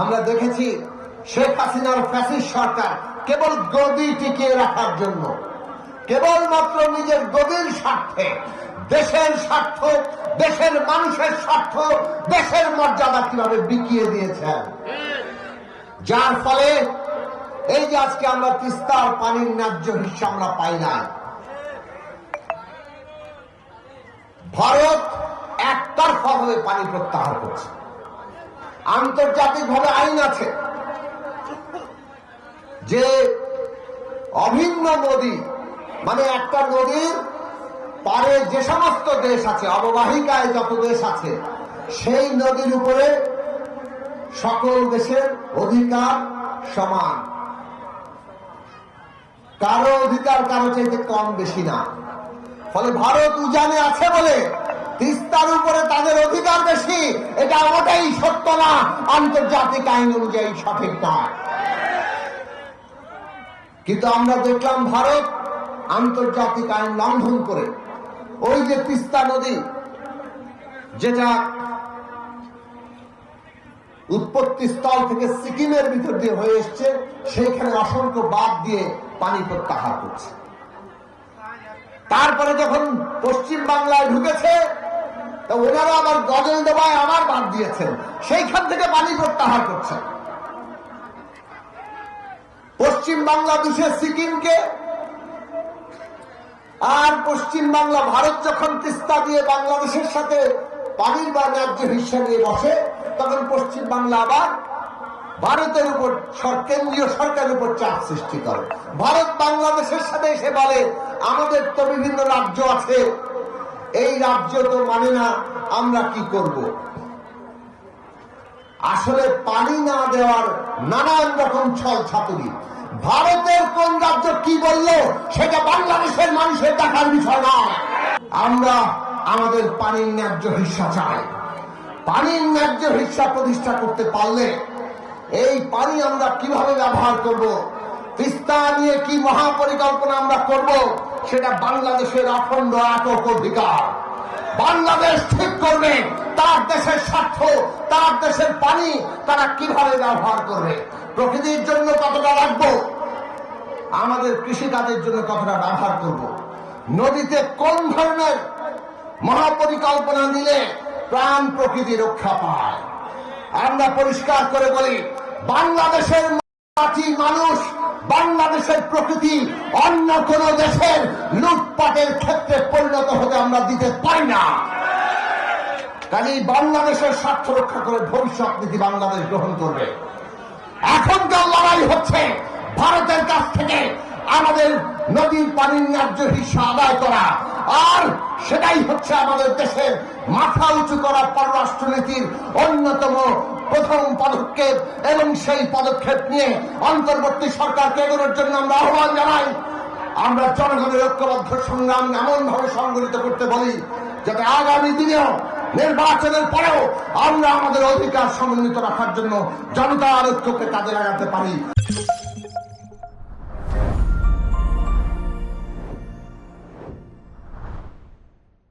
আমরা দেখেছি শেখ হাসিনার ফ্যাসিস্ট সরকার কেবল গদি টিকিয়ে রাখার জন্য, কেবলমাত্র নিজের গদির স্বার্থে, দেশের স্বার্থ, দেশের মানুষের স্বার্থ, দেশের মর্যাদা কিভাবে বিকিয়ে দিয়েছেন, যার ফলে এই যে আজকে আমরা তিস্তার পানির ন্যায্য হিস্সা আমরা পাই না। ভারত একতরফাভাবে পানি প্রত্যাহার করছে। আন্তর্জাতিকভাবে আইন আছে যে অভিন্ন নদী, মানে একটা নদীর পারে যে সমস্ত দেশ আছে, অববাহিকায় যত দেশ আছে, সেই নদীর উপরে সকল দেশের অধিকার সমান, কারো অধিকার কারো চাইতে কম বেশি না। ফলে ভারত উজানে আছে বলে তিস্তার উপরে তাদের অধিকার বেশি, এটা ওটাই সত্য না, আন্তর্জাতিক আইন অনুযায়ী সঠিক নয়। কিন্তু আমরা দেখলাম ভারত আন্তর্জাতিক আইন লঙ্ঘন করে ওই যে তিস্তা নদী, যেটা উৎপত্তি স্থল থেকে সিকিমের ভিতর দিয়ে হয়ে এসছে, সেইখানে অসংখ্য বাঁধ দিয়ে পানি প্রত্যাহার করছে। তারপরে যখন পশ্চিম বাংলায় ঢুকেছে, তা ওনারা আবার গজল দেবায় আবার বাঁধ দিয়েছেন, সেইখান থেকে পানি প্রত্যাহার করছে। পশ্চিম বাংলাদেশের সিকিমকে, আর পশ্চিম বাংলা ভারত যখন তিস্তা দিয়ে বাংলাদেশের সাথে পানির বা ন্যায্য হিস্সা নিয়ে বসে, তখন পশ্চিম বাংলা আবার ভারতের উপর, কেন্দ্রীয় সরকারের উপর চাপ সৃষ্টি করে। ভারত বাংলাদেশের সাথে এসে বলে, আমাদের তো বিভিন্ন রাজ্য আছে, এই রাজ্য তো মানে না, আমরা কি করব? আসলে পানি না দেওয়ার নানান রকম ছল ছাতুরি। ভারতের কোন রাজ্য কি বলল সেটা বাংলাদেশের মানুষের দেখার বিষয় নয়। আমরা আমাদের পানির ন্যায্য হিস্সা চাই। পানির ন্যায্য হিস্সা প্রতিষ্ঠা করতে পারলে এই পানি আমরা কিভাবে ব্যবহার করব, তিস্তা নিয়ে কি মহাপরিকল্পনা আমরা করব, সেটা বাংলাদেশের অখণ্ড একক অধিকার। বাংলাদেশ ঠিক করবে তার দেশের স্বার্থ, তার দেশের পানি তারা কিভাবে ব্যবহার করবে, প্রকৃতির জন্য কতটা রাখবো, আমাদের কৃষিকাজের জন্য কতটা ব্যবহার করব, নদীতে কোন ধরনের মহাপরিকল্পনা নিলে প্রাণ প্রকৃতি রক্ষা পায়। আমরা পরিষ্কার করে বলি, বাংলাদেশের মাটি, মানুষ, বাংলাদেশের প্রকৃতি অন্য কোন দেশের লুটপাটের ক্ষেত্রে পরিণত হতে আমরা দিতে পারি না। কাজেই বাংলাদেশের স্বার্থ রক্ষা করে ভবিষ্যৎ নীতি বাংলাদেশ গ্রহণ করবে। এখনকার লড়াই হচ্ছে ভারতের কাছ থেকে আমাদের নদীর পানির ন্যায্য হিস্সা আদায় করা, আর সেটাই হচ্ছে আমাদের দেশের মাথা উঁচু করা পররাষ্ট্রনীতির অন্যতম প্রথম পদক্ষেপ। এবং সেই পদক্ষেপ নিয়ে অন্তর্বর্তী সরকারকে এগোনোর জন্য আমরা আহ্বান জানাই। আমরা জনগণের ঐক্যবদ্ধ সংগ্রাম এমন ভাবে সংগঠিত করতে বলি, যাতে আগামী দিনেও, নির্বাচনের পরেও আমরা আমাদের অধিকার সমন্বিত রাখার জন্য জনতার ঐক্যকে কাজে লাগাতে পারি।